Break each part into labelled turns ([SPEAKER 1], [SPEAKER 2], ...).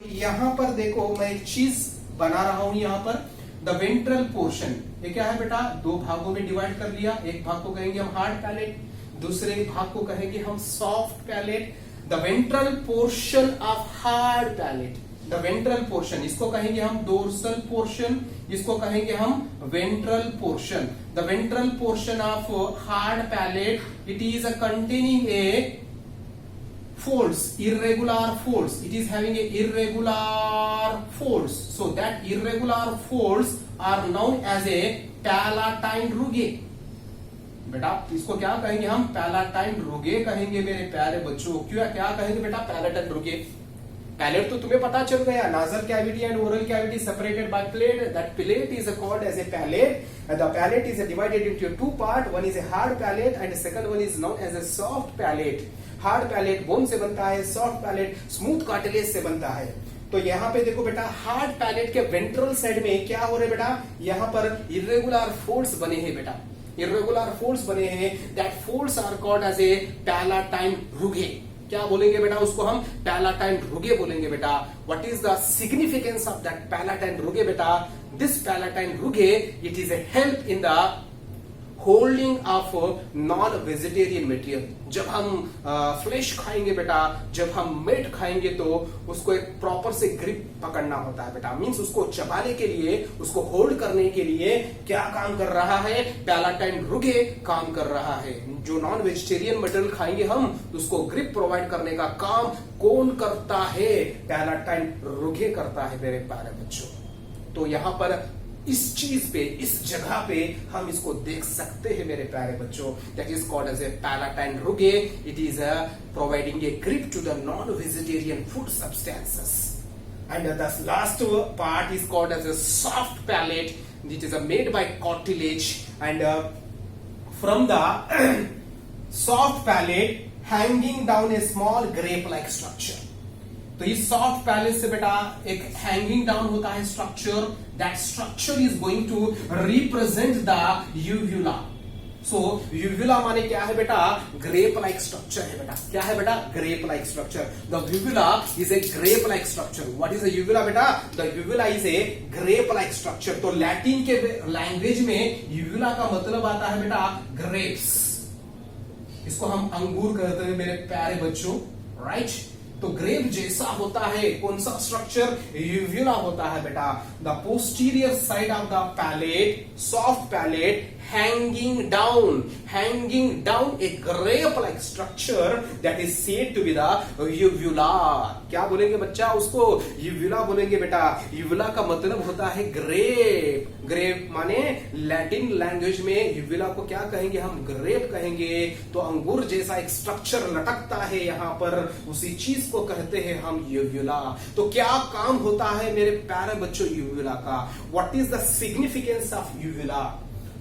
[SPEAKER 1] यहां पर देखो मैं एक चीज बना रहा हूं यहां पर द वेंट्रल पोर्शन। ये क्या है बेटा, दो भागों में डिवाइड कर लिया। एक भाग को कहेंगे हम हार्ड पैलेट, दूसरे भाग को कहेंगे हम soft palate. The ventral portion of hard palate, the ventral portion, इसको कहेंगे हम डोर्सल पोर्शन, इसको कहेंगे हम ventral portion. The ventral portion of hard palate, it is a containing A folds, irregular folds. It is having a irregular folds. So that irregular folds are known as a palatine rugae. बेटा इसको क्या कहेंगे हम, palatine रुगे कहेंगे मेरे प्यारे बच्चों। क्यों क्या कहेंगे बेटा, पैलाटाइन रुगे। पैलेट तो तुम्हें पता चल गया, nasal cavity and oral cavity separated by plate. That plate is called as a palate and the palate is divided into two parts. One is a hard palate and the second one is known as a soft palate. Hard palate bone से बनता है, soft palate smooth cartilage से बनता है। तो यहाँ पे देखो बेटा, हार्ड पैलेट के वेंट्रल साइड में क्या हो रहा है बेटा, यहाँ पर इरेगुलर फोल्ड्स बने हैं बेटा, इरेगुलर फोल्ड्स बने हैं। That folds are called as a palatine rugae. क्या बोलेंगे बेटा उसको हम, पैलाटाइन रुगे बोलेंगे बेटा। What is the significance of that palatine rugae बेटा, this palatine rugae it is a help in the holding of non vegetarian material. जब हम फ्लेश खाएंगे बेटा, जब हम मीट खाएंगे तो उसको एक प्रॉपर से ग्रिप पकड़ना होता है बेटा। मींस उसको चबाने के लिए, उसको होल्ड करने के लिए क्या काम कर रहा है, पैलाटाइन रुगे काम कर रहा है। जो नॉन वेजिटेरियन मटेरियल खाएंगे हम, उसको ग्रिप प्रोवाइड करने का काम कौन करता है, पैलाटाइन रुगे करता है मेरे प्यारे बच्चों। तो यहां पर इस चीज पे, इस जगह पे हम इसको देख सकते हैं मेरे प्यारे बच्चों। That is called as a palatine rugae. It is providing a grip to the non vegetarian food substances. And the last part is called as a soft palate, it is made by cartilage and from the soft palate hanging down a small grape like structure. तो इस soft palate से बेटा एक hanging down होता है structure. That structure is going to represent the uvula. So uvula माने क्या है बेटा, ग्रेप लाइक स्ट्रक्चर है बेटा। क्या है बेटा, grape like structure. The uvula is a grape like structure. What is the uvula बेटा, the uvula is a grape like structure. तो लैटिन के लैंग्वेज में यूव्यूला का मतलब आता है बेटा ग्रेप्स। इसको हम अंगूर कहते हैं मेरे प्यारे बच्चों, राइट। तो ग्रेप जैसा होता है कौन सा स्ट्रक्चर, यूव्यूला होता है बेटा। The posterior side of the palate, soft palate, hanging down a grape like structure that is said to be the uvula. क्या बोलेंगे बच्चा उसको, यूव्यूला बोलेंगे बेटा। यूव्यूला का मतलब होता है ग्रेप। ग्रेप माने लैटिन लैंग्वेज में यूव्यूला को क्या कहेंगे हम, ग्रेप कहेंगे। तो अंगूर जैसा एक स्ट्रक्चर लटकता है यहां पर, उसी चीज को कहते हैं हम यूव्यूला। तो क्या काम होता है मेरे प्यारे बच्चों यूव्यूला का, what is the significance of यूव्यूला।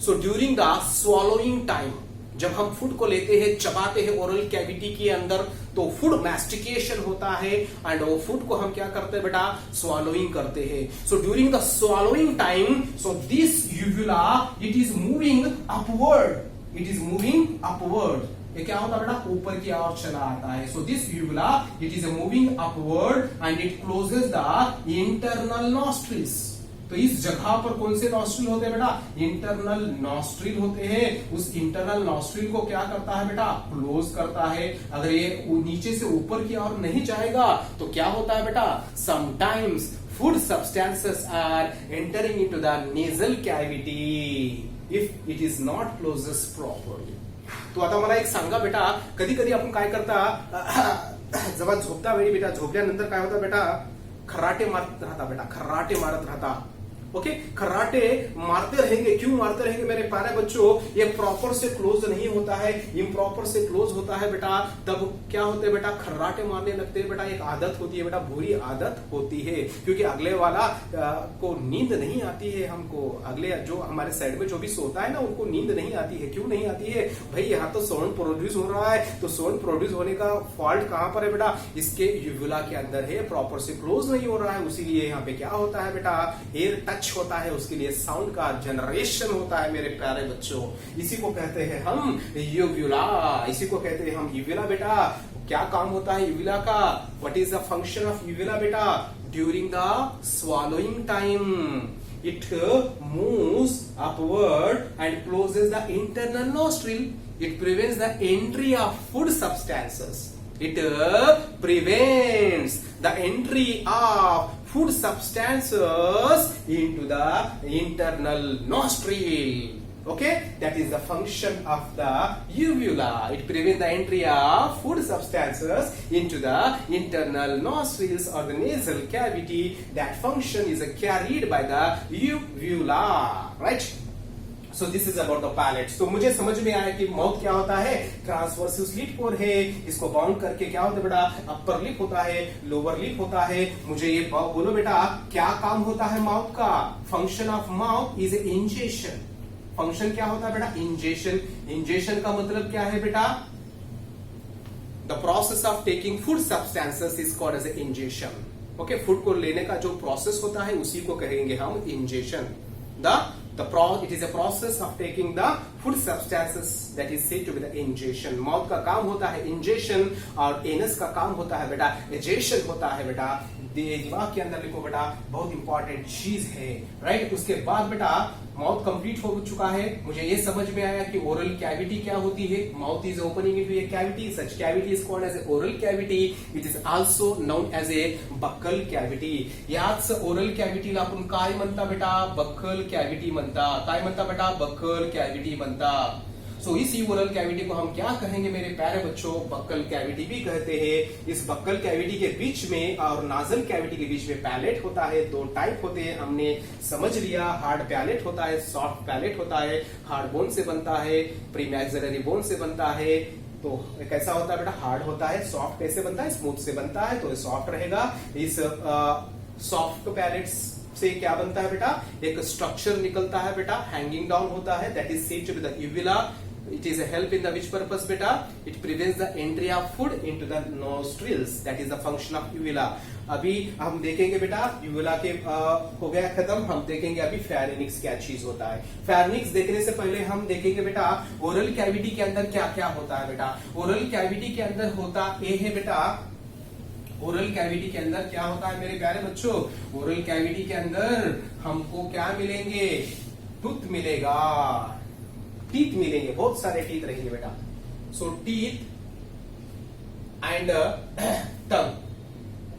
[SPEAKER 1] So during the swallowing time, जब हम फूड को लेते हैं, चबाते हैं ओरल कैविटी के अंदर, तो फूड मैस्टिकेशन होता है एंड वो फूड को हम क्या करते हैं बेटा, स्वॉलोइंग करते हैं। So during the swallowing time, so this uvula it is moving upward, it is moving upward. ये क्या होता है बेटा, ऊपर की ओर चला आता है। So this uvula it is moving upward and it closes the internal nostrils. तो इस जगह पर कौन से नॉस्ट्रिल होते हैं बेटा, इंटरनल नॉस्ट्रिल होते हैं। उस इंटरनल नॉस्ट्रिल को क्या करता है बेटा, क्लोज करता है। अगर ये नीचे से ऊपर की ओर नहीं जाएगा तो क्या होता है बेटा, sometimes food substances are entering into the nasal cavity if it is not closes properly. तो आता मला एक सांगा बेटा, कधी कधी आपण काय करता, जेव्हा झोपता वेळी बेटा, झोपल्यानंतर काय होतं बेटा, खर्राटे मारत राहता बेटा, खर्राटे मारत राहता। ओके, खर्राटे मारते रहेंगे। क्यों मारते रहेंगे मेरे प्यारे बच्चों, ये प्रॉपर से क्लोज नहीं होता है, इम्प्रॉपर से क्लोज होता है बेटा। तब क्या होते हैं बेटा, खर्राटे मारने लगते हैं बेटा। एक आदत होती है बेटा, बुरी आदत होती है, क्योंकि अगले वाला को नींद नहीं आती है। हमको अगले जो हमारे साइड में जो भी सोता है ना, उनको नींद नहीं आती है। क्यों नहीं आती है भाई, यहाँ तो साउंड प्रोड्यूस हो रहा है। तो साउंड प्रोड्यूस होने का फॉल्ट कहां पर है बेटा, इसके यूव्यूला के अंदर है, प्रॉपर से क्लोज नहीं हो रहा है। उसीलिए यहाँ पे क्या होता है बेटा, एयर टच होता है, उसके लिए साउंड का जनरेशन होता है मेरे प्यारे बच्चों। इसी को कहते हैं हम यूव्यूला, इसी को कहते हैं हम यूव्यूला बेटा। क्या काम होता है यूविला का, what is the function of uvula बेटा, during the swallowing time. It moves upward and closes the internal nostril. It prevents the entry of food substances. It prevents the entry of food substances into the internal nostril. Okay, that is the function of the uvula. It prevents the entry of food substances into the internal nostrils or the nasal cavity. That function is carried by the uvula, right? So this is about the palate. तो मुझे समझ में आया कि mouth क्या होता है, ट्रांसवर्सिव slit core है, इसको बाउंड करके क्या होता है बेटा, अपर लिप होता है, लोअर लिप होता है. मुझे ये बोलो बेटा, क्या काम होता है माउथ का? Function of mouth is ingestion. Function क्या होता है बेटा? इंजेशन. इंजेशन का मतलब क्या है बेटा? The process of taking food substances is called as ingestion. Okay, food को लेने का जो प्रोसेस होता है उसी को कहेंगे हम ingestion. It is a process of taking the food substances that is said to be the ingestion. Mouth का काम होता है इंजेशन और एनस का काम होता है बेटा एजेशन होता है बेटा. दिमाग के अंदर लिखो बेटा, बहुत इंपॉर्टेंट चीज है, राइट. उसके बाद बेटा माउथ कंप्लीट हो चुका है. मुझे ये समझ में आया कि ओरल कैविटी क्या होती है. Mouth is opening into a cavity. Such cavity is called as a oral cavity. It is also known as a buccal cavity. याच ओरल कॅव्हिटीला आपण काय म्हणता बेटा? बक्कल कॅव्हिटी म्हणता. काय म्हणता बेटा? बक्कल कॅव्हिटी म्हणता. सो इस ओरल कैविटी को हम क्या कहेंगे मेरे प्यारे बच्चों? बक्कल कैविटी भी कहते हैं. इस बक्कल कैविटी के बीच में और नाजल कैविटी के बीच में पैलेट होता है. दो टाइप होते हैं, हमने समझ लिया. हार्ड पैलेट होता है, सॉफ्ट पैलेट होता है. हार्ड बोन से बनता है, प्रीमैक्सिलरी बोन से बनता है. तो कैसा होता है बेटा? हार्ड होता है. सॉफ्ट कैसे बनता है? स्मूथ से बनता है, तो सॉफ्ट रहेगा. इस सॉफ्ट पैलेट्स से क्या बनता है बेटा? एक स्ट्रक्चर निकलता है बेटा, हैंगिंग डाउन होता है. That is said to be the uvula. It is a help in the which purpose beta? It prevents the entry of food into the nostrils. That is the function of uvula. अभी हम देखेंगे बेटा यूविला के हो गया खत्म. हम देखेंगे अभी फेरिंक्स क्या चीज होता है. फेरिंक्स देखने से पहले हम देखेंगे बेटा ओरल कैविटी के अंदर क्या क्या होता है बेटा. ओरल कैविटी के अंदर होता ये है बेटा, ओरल कैविटी के अंदर क्या होता है मेरे प्यारे बच्चों? ओरल कैविटी के अंदर हमको क्या मिलेंगे? टूथ मिलेगा, टीथ मिलेंगे, बहुत सारे टीथ रहेंगे बेटा. So teeth and tongue.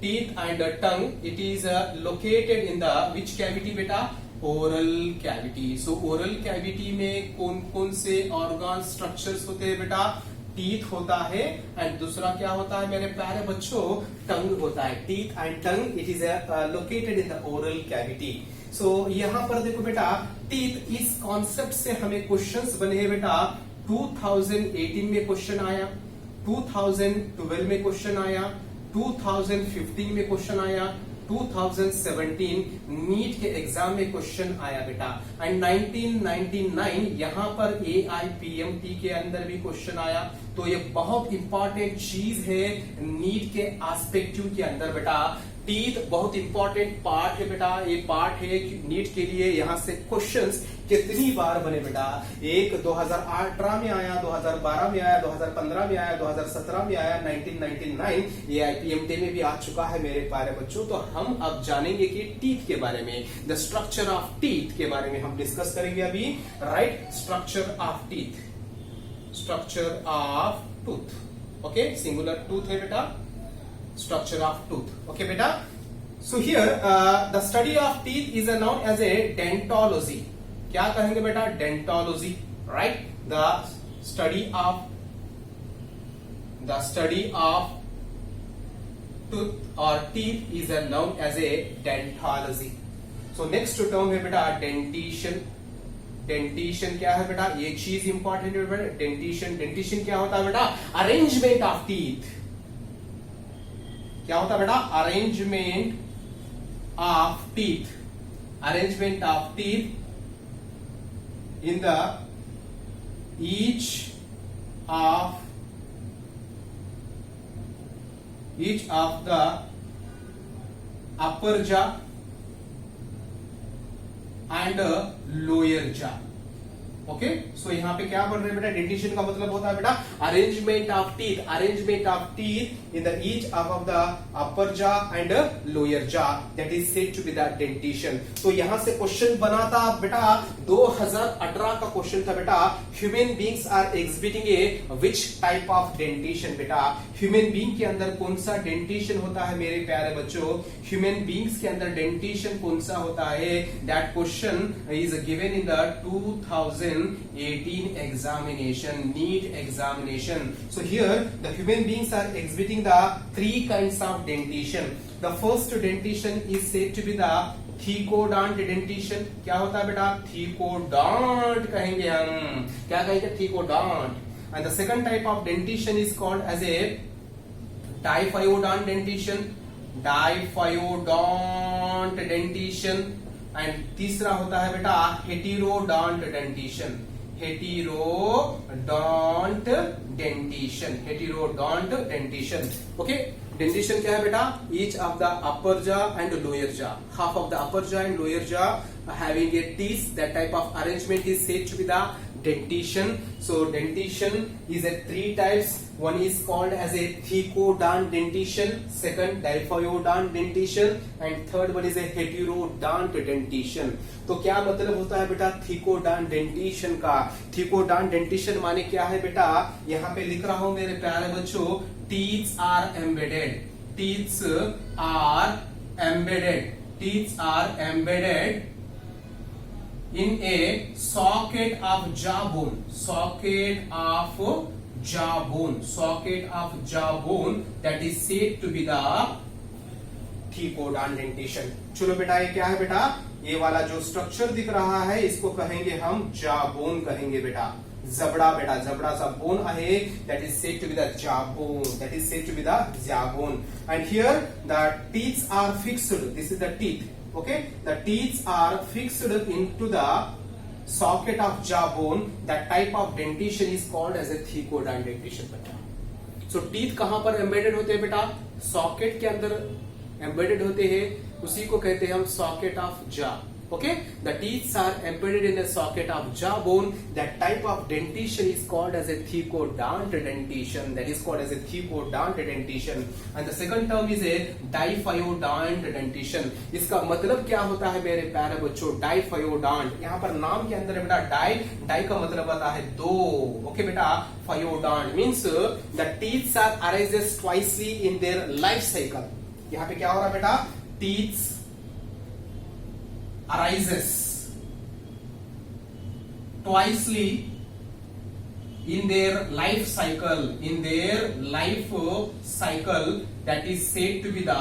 [SPEAKER 1] Teeth and tongue it is located in the which cavity बेटा? Oral cavity. So oral cavity में कौन कौन से ऑर्गन स्ट्रक्चर्स होते हैं बेटा? टीथ होता है एंड दूसरा क्या होता है मेरे प्यारे बच्चों? टंग होता है. Teeth and tongue it is located in the oral cavity. So यहां पर देखो बेटा टीथ, इस कॉन्सेप्ट से हमें क्वेश्चंस बने हैं बेटा. 2018 में क्वेश्चन आया, 2012 में क्वेश्चन आया, 2015 में क्वेश्चन आया, 2017 नीट के एग्जाम में क्वेश्चन आया बेटा. एंड 1999 यहां पर AIPMT के अंदर भी क्वेश्चन आया. तो ये बहुत इंपॉर्टेंट चीज है नीट के एस्पेक्टिव के अंदर बेटा. टीथ बहुत इंपॉर्टेंट पार्ट है बेटा. ये पार्ट है नीट के लिए. यहां से क्वेश्चंस कितनी बार बने बेटा? एक 2018 में आया, 2012 में आया, 2015 में आया, 2017 में आया, 1999 AIPMT में भी आ चुका है मेरे प्यारे बच्चों. तो हम अब जानेंगे कि टीथ के बारे में, द स्ट्रक्चर ऑफ टीथ के बारे में हम डिस्कस करेंगे अभी. Right, structure of teeth, structure of tooth. Okay, singular tooth है बेटा. Structure of tooth. Okay beta. So here the study of teeth is known as a dentology. क्या कहेंगे बेटा? Dentology. Right? The study of tooth or teeth is known as a dentology. So next term है बेटा dentition. Dentition क्या है बेटा? ये चीज इंपॉर्टेंट है बेटा. डेंटिशन. डेंटिशन क्या होता है बेटा? Arrangement of teeth. क्या होता है बेटा? Arrangement of teeth. Arrangement of teeth in the each of the अपर जा and lower jaw. Okay so यहाँ पे क्या पढ़ रहे हैं बेटा, डेंटिशन का मतलब होता है बेटा arrangement of teeth, arrangement of teeth in the each of the upper jaw and lower jaw, that is said to be the dentition. तो यहां से क्वेश्चन बना था बेटा 2018 का क्वेश्चन था बेटा, human beings are exhibiting a which type of dentition. बेटा ह्यूमन बींग के अंदर कौन सा डेंटिशन होता है मेरे प्यारे बच्चों, ह्यूमन बींग्स के अंदर डेंटिशन कौन सा होता है, that question is given in the 2018 examination, NEET examination. So here the human beings are exhibiting the three kinds of dentition. The first dentition is said to be the thecodont dentition. क्या होता है बेटा, thecodont कहेंगे हम, क्या कहेंगे, thecodont. And the second type of dentition is called as a diphyodont dentition, diphyodont dentition. And तीसरा होता है बेटा heterodont dentition, heterodont dentition, heterodont dentition. Okay dentition क्या है बेटा, each of the upper jaw and lower jaw, half of the upper jaw and lower jaw having a teeth, that type of arrangement is said to be the dentition. So dentition is a three types. One is called as a thecodont dentition, second diphylodont dentition, and third one is a heterodont dentition. तो क्या मतलब होता है बेटा thecodont dentition का, thecodont dentition माने क्या है बेटा, यहाँ पे लिख रहा हूं मेरे प्यारे बच्चों, teeth are embedded, teeth are embedded, teeth are embedded in a socket of jawbone, socket of jawbone, socket of jawbone, that is said to be the thecodont dentition. चलो बेटा ये क्या है बेटा, ये वाला जो स्ट्रक्चर दिख रहा है इसको कहेंगे हम jawbone कहेंगे बेटा, जबड़ा बेटा, जबड़ा सा बोन आहे, that is said to be the jawbone, that is said to be the jawbone. And here the teeth are fixed, this is the teeth. Okay, the teeth are fixed into the socket of jawbone. That type of dentition is called as a thecodont dentition बेटा. So teeth कहां पर embedded होते हैं बेटा, socket के अंदर embedded होते हैं, उसी को कहते हैं हम socket of jaw. Okay, the teeth are embedded in the socket of jawbone. That type of dentition is called as a thecodont dentition. That is called as a thecodont dentition. And the second term is a diphylodont dentition. इसका मतलब क्या होता है मेरे प्यारे बच्चों, diphylodont, यहाँ पर नाम के अंदर है बेटा डाई का मतलब आता है दो। ओके बेटा, phyodont means the teeth are arises twicely in their life cycle. यहाँ पे क्या हो रहा है बेटा, teeth arises twicely in their life cycle, in their life cycle, that is said to be the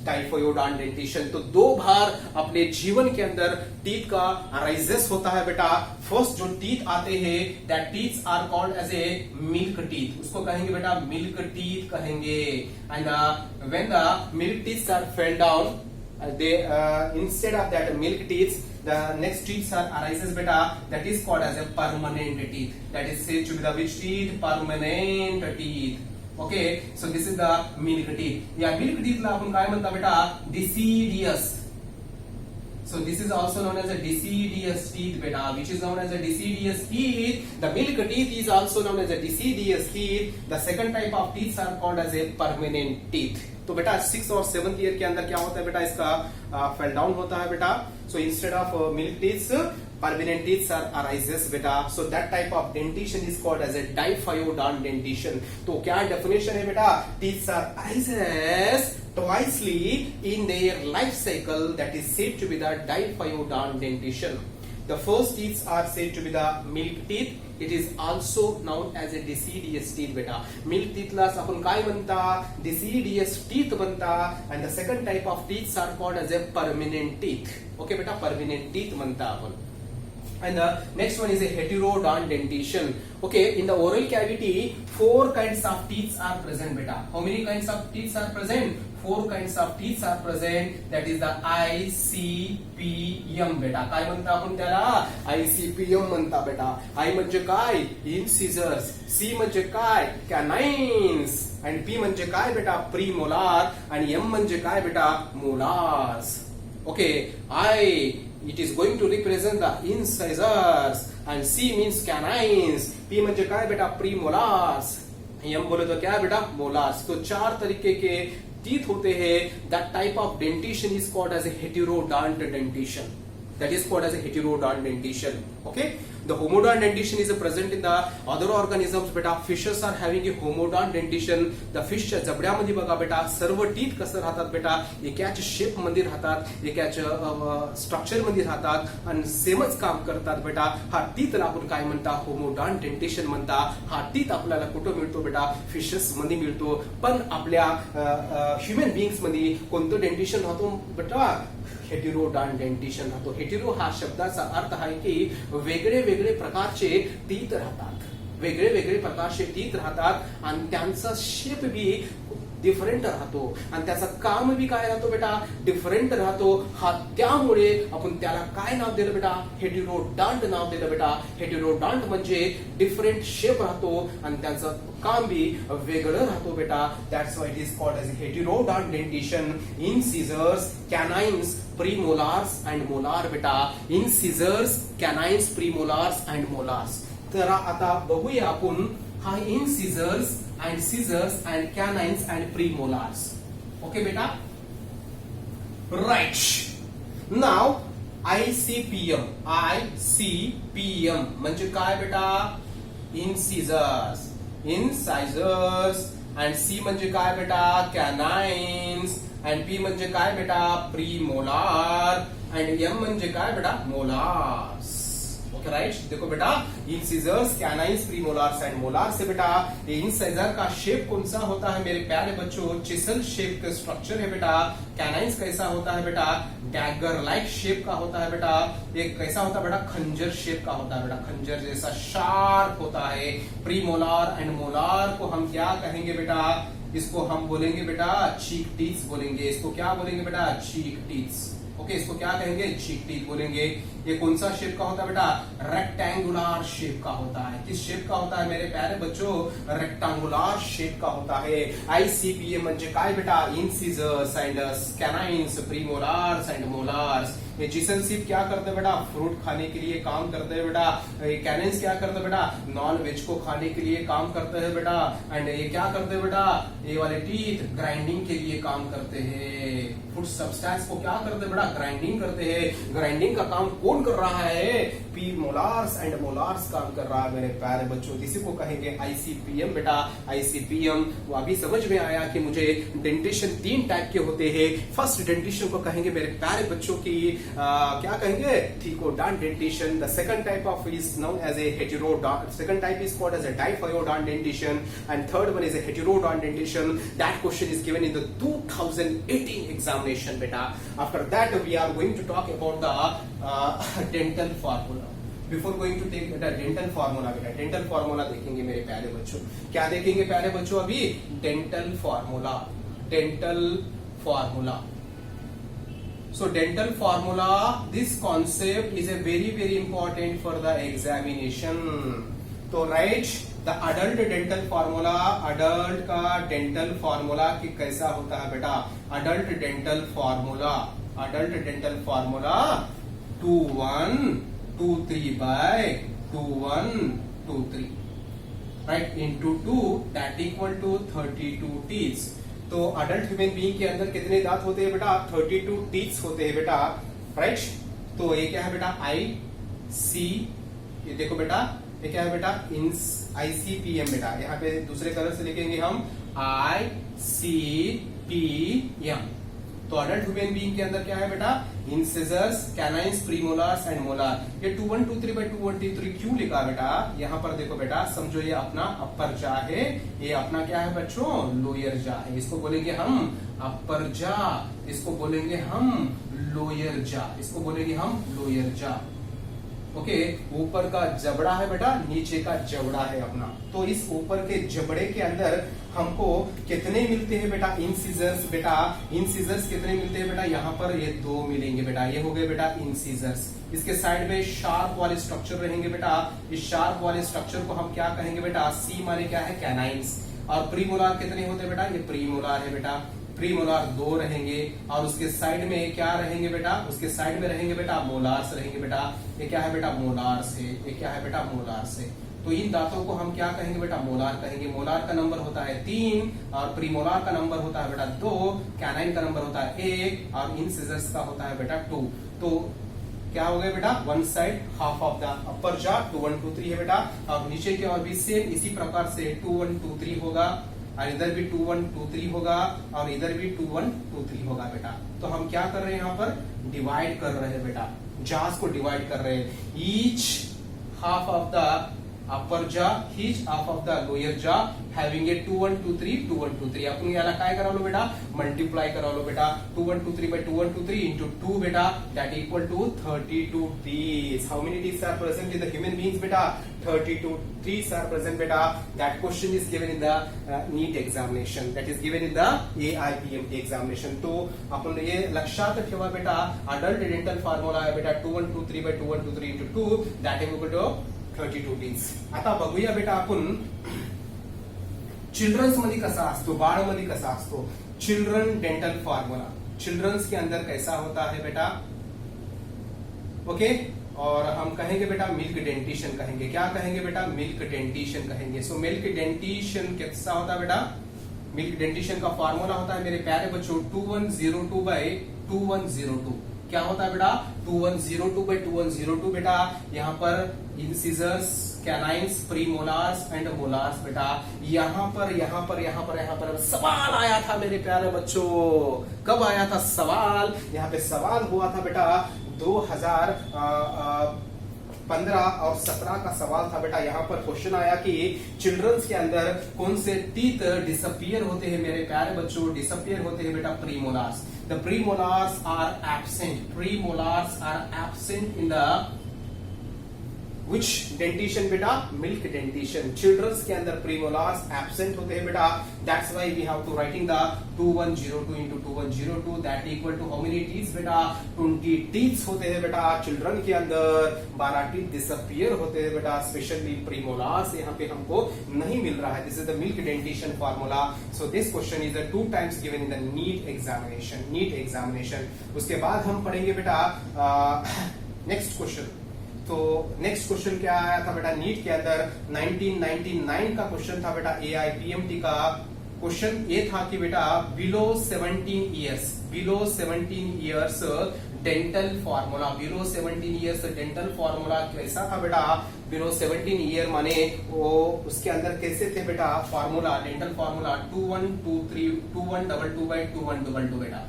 [SPEAKER 1] diphyodont dentition. तो दो बार अपने जीवन के अंदर टीथ का अराइजेस होता है बेटा। फर्स्ट जो टीथ आते हैं that teeth are called as a milk teeth, उसको कहेंगे बेटा मिल्क टीथ कहेंगे। And when the milk teeth are fell down, they instead of that milk teeth, the next teeth are arises beta, that is called as a permanent teeth, that is said to be the which teeth, permanent teeth. Okay, so this is the milk teeth. Yeah, milk teeth ला आपण काय म्हणता बेटा, deciduous. So this is also known as a deciduous teeth beta, which is known as a deciduous teeth. The milk teeth is also known as a deciduous teeth. The second type of teeth are called as a permanent teeth. तो बेटा 6th और 7th year के अंदर क्या होता है बेटा, इसका फेल डाउन होता है बेटा। So instead of milk teeth permanent teeth are arises beta. So that type of dentition is called as a diphylodont dentition. तो क्या definition है बेटा, teeth are arises twicely in their life cycle, that is said to be the diphylodont dentition. The first teeth are said to be the milk teeth. It is also known as a deciduous teeth बेटा। milk teeth ला आपण काय म्हणता, deciduous teeth म्हणता। and the second type of teeth are called as a permanent teeth. okay बेटा, permanent teeth म्हणता आपण। and the next one is a heterodont dentition. Okay, in the oral cavity 4 kinds of teeth are present beta. How many kinds of teeth are present? 4 kinds of teeth are present, that is the ICPM बेटा। काय म्हणता आपण त्याला, ICPM म्हणता बेटा। I म्हणजे काय, incisors, C म्हणजे काय, canines, and P म्हणजे काय बेटा, premolar, आणि M म्हणजे काय बेटा, molars. Okay, I it is going to represent the incisors and C means canines, P म्हणजे काय बेटा प्रीमोलार्स, एम बोले तो क्या है बेटा मोलार्स। तो 4 तरीके के टीथ होते हैं। That type of dentition is called as a heterodont dentition, that is called as a heterodont dentition. Okay, the homodont dentition is present in the other organisms. बेटा fishes are having a homodont dentition. the fish च्या जबड्यामध्ये बघा बेटा सर्व teeth कसं राहतात बेटा एकाच shape मध्ये राहतात, एकाच स्ट्रक्चर मध्ये राहतात आणि सेमच काम करतात बेटा। हा टीथला आपण काय म्हणता होमोडॉन्ट डेंटिशन म्हणता। हा टीथ आपल्याला कुठं मिळतो बेटा फिशेस मध्ये मिळतो, पण आपल्या ह्युमन बीइंग्स मध्ये कोणतं डेंटिशन राहतो बेटा हेटेरोडॉन्ट डेंटिशन राहतो। हेटेरो हा शब्दाचा अर्थ आहे की वेगळे वेगळे प्रकारचे टीथ राहतात, वेगळे वेगळे प्रकारचे टीथ राहतात आणि त्यांचा शेप बी डिफरंट राहतो आणि त्याचं काम बी काय राहतो बेटा डिफरंट राहतो। हा त्यामुळे आपण त्याला काय नाव दिलं बेटा हेटेरोडॉन्ट नाव दिलं बेटा। हेटेरोडॉन्ट म्हणजे डिफरंट शेप राहतो आणि त्यांचं काम बी वेगळं राहतो बेटा। That's why it is called as heterodont dentition incisors, canines, premolars and molar बेटा। Incisors, canines, premolars and molars. तर आता बघूया आपण हा incisors and canines and premolars. Okay beta, right now ICPM म्हणजे काय बेटा incisors and C म्हणजे काय बेटा canines and P म्हणजे काय बेटा premolar and M म्हणजे काय बेटा molars. राइट देखो बेटा इंसिजर्स, कैनाइन्स, प्रीमोलार्स एंड मोलार्स से बेटा ये इंसाइजर का शेप कौन सा होता है मेरे प्यारे बच्चों चिसल शेप का स्ट्रक्चर है बेटा। कैनाइन्स कैसा होता है बेटा डैगर लाइक शेप का होता है बेटा। ये कैसा होता है बेटा खंजर शेप का होता है बेटा, खंजर जैसा शार्प होता है। प्रीमोलार एंड मोलार को हम क्या कहेंगे बेटा, इसको हम बोलेंगे बेटा चीक टीथ बोलेंगे। इसको क्या बोलेंगे बेटा चीक टीथ। ओके इसको क्या कहेंगे चीक टीथ बोलेंगे। ये कौन सा शेप का होता है बेटा रेक्टेंगुलर शेप का होता है। किस शेप का होता है मेरे प्यारे बच्चों रेक्टेंगुलर शेप का होता है। ICPM म्हणजे काय बेटा incisors and canines, प्रीमोलार्स and molars. ये चिसल सिप क्या करते हैं बेटा फ्रूट खाने के लिए काम करते हैं बेटा। कैनाइन्स क्या करते हैं बेटा नॉन वेज को खाने के लिए काम करते हैं बेटा। एंड ये क्या करते हैं बेटा ये वाले टीथ ग्राइंडिंग के लिए काम करते हैं। फूड सब्सटेंस को क्या करते हैं बेटा ग्राइंडिंग करते हैं। ग्राइंडिंग का काम कौन कर रहा है प्रीमोलार्स एंड मोलार्स काम कर रहा है मेरे प्यारे बच्चों। इसी को कहेंगे ICPM बेटा। ICPM वो अभी समझ में आया कि मुझे डेंटिशन 3 टाइप के होते हैं। फर्स्ट डेंटिशन को कहेंगे मेरे प्यारे बच्चों की क्या कहेंगे thecodont dentition. The second type of is known as a heterodont, second type is called as a diphyodont dentition and third one is a heterodont dentition. That question is given in the 2018 examination बेटा। After that we are going to talk about the dental formula. Before going to take बेटा dental formula बेटा dental formula देखेंगे मेरे प्यारे बच्चों। क्या देखेंगे प्यारे बच्चों अभी dental formula. Dental formula so dental formula this concept is a very important for the examination। तो right the adult dental formula, adult का डेंटल फार्मूला कि कैसा होता है बेटा adult dental formula. Adult dental formula 2123 by 2123 right into 2 that equal to 32 teeth. तो adult human being के अंदर कितने दांत होते हैं बेटा 32 टीथ्स होते हैं बेटा राइट। तो ये क्या है बेटा IC, ये देखो बेटा ये क्या है बेटा ICPM बेटा। यहाँ पे दूसरे कलर से लिखेंगे हम ICPM। तो अडल्ट ह्यूमन बीइंग के अंदर क्या है बेटा इंसिजर्स, कैनाइन्स, प्रीमोलार्स एंड मोलार। ये 2123 by 2123 क्यों लिखा बेटा यहाँ पर देखो बेटा समझो ये अपना अपर जा है, ये अपना क्या है बच्चों लोअर जा है। इसको बोलेंगे हम अपर जा, इसको बोलेंगे हम लोअर जा, इसको बोलेंगे हम लोअर जा। ओके ऊपर का जबड़ा है बेटा नीचे का जबड़ा है अपना। तो इस ऊपर के जबड़े के अंदर हमको कितने मिलते हैं बेटा इंसिजर्स। बेटा इंसिजर्स कितने मिलते हैं बेटा यहाँ पर ये 2 मिलेंगे बेटा। ये हो गए बेटा इंसिजर्स। इसके साइड में शार्प वाले स्ट्रक्चर रहेंगे बेटा। इस शार्प वाले स्ट्रक्चर को हम क्या कहेंगे बेटा C माने क्या है कैनाइन्स। और प्रीमोलार कितने होते हैं बेटा ये प्रीमोलार है बेटा। प्रीमोलार 2 रहेंगे, और उसके साइड में क्या रहेंगे बेटा, उसके साइड में रहेंगे बेटा मोलार्स रहेंगे बेटा। ये क्या है बेटा, मोलार्स है। ये क्या है बेटा, मोलार्स है। तो इन दांतों को हम क्या कहेंगे बेटा, मोलार कहेंगे। मोलार का नंबर होता है 3 और प्रीमोलार का नंबर होता है बेटा 2, कैनाइन का नंबर होता है 1 और इन सीजर्स का होता है बेटा 2। तो क्या हो गया बेटा, one side half of the upper jaw 2 1 2 3 है बेटा, और नीचे की ओर भी सेम इसी प्रकार से 2 1 2 3 होगा, और इधर भी 2 1 2 3 होगा, और इधर भी 2 1 2 3 होगा बेटा। तो हम क्या कर रहे हैं, यहाँ पर डिवाइड कर रहे हैं बेटा, जॉस को डिवाइड कर रहे हैं। Each half of the upper jaw, each half of the lower jaw having a 2 1 2 3 2 1 2 3. आपण याला काय करावं बेटा, मल्टिप्लाय करावं बेटा। 2 1 2 3 by 2 1 2 3 into 2 बेटा, that equal to 32 teeth. How many teeth are present in the human beings बेटा, 32 teeth are present बेटा। That question is given in the NEET examination, that is given in the AIPMT examination. तो आपण ये लक्षात ठेवा बेटा, adult dental formula आहे बेटा 2 1 2 3 by 2 1 2 3 into 2, that is equal to 32 teeth. आता बघूया बेटा आपण चिल्ड्रन्स मध्ये कसा असतो, बाळ मध्ये कसा असतो। चिल्ड्रन डेंटल फॉर्मूला चिल्ड्रंस के अंदर कैसा होता है बेटा, ओके। और हम कहेंगे बेटा मिल्क डेंटिशन कहेंगे। क्या कहेंगे बेटा, मिल्क डेंटिशन कहेंगे। सो मिल्क डेंटिशन कैसा होता है बेटा, मिल्क डेंटिशन का फॉर्मूला होता है मेरे प्यारे बच्चों 2102 by 2102। क्या होता है बेटा, 2102 by 2102 बेटा। यहाँ पर इंसिजर्स, कैनाइन्स, प्रीमोलार्स एंड मोलार्स बेटा। यहाँ पर सवाल आया था मेरे प्यारे बच्चों। कब आया था सवाल, यहाँ पे सवाल हुआ था बेटा 2015 और 17 का सवाल था बेटा। यहाँ पर क्वेश्चन आया कि चिल्ड्रंस के अंदर कौन से टीथ डिसअपियर होते हैं मेरे प्यारे बच्चों, डिसअपियर होते हैं बेटा प्रीमोलार्स। The premolars are absent. Premolars are absent in the which dentition बेटा, milk dentition. Children's के अंदर premolars absent होते हैं बेटा। That's why we have to writing the 2102 into 2102, that equal to how many teeth बेटा, 20 teeth होते हैं बेटा चिल्ड्रन के अंदर। 12 teeth disappear होते हैं बेटा, स्पेशली premolars यहाँ पे हमको नहीं मिल रहा है। This is the milk dentition formula. So this question is 2 times given in the NEET examination. NEET examination. उसके बाद हम पढ़ेंगे बेटा नेक्स्ट क्वेश्चन। तो नेक्स्ट क्वेश्चन क्या आया था बेटा नीट के अंदर, 1999 का क्वेश्चन था बेटा AIPMT का। क्वेश्चन ये था कि बेटा below 17 years dental formula, below 17 years dental formula कैसा था बेटा। बिलो 17 ईयर माने वो उसके अंदर कैसे थे बेटा फॉर्मूला, डेंटल फॉर्मूला 2123 2122 by 2122 बेटा।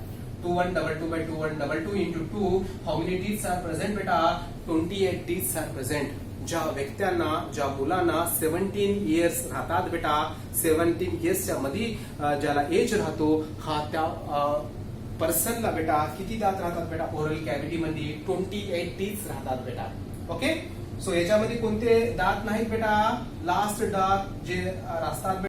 [SPEAKER 1] 2122 by 2122 into 2, how many teeth are present बेटा, 28 teeth are present. ज्या व्यक्त्यांना, ज्या मुलांना 17 इयर्स राहतात बेटा, 17 इयर्सच्या मध्ये ज्याला एज राहतो, हा त्या पर्सनला बेटा किती दात राहतात बेटा, ओरल कॅव्हिटी मध्ये 28 टीथ राहतात बेटा। ओके, सो याच्यामध्ये कोणते दात नाहीत बेटा, लास्ट दात जे राहतात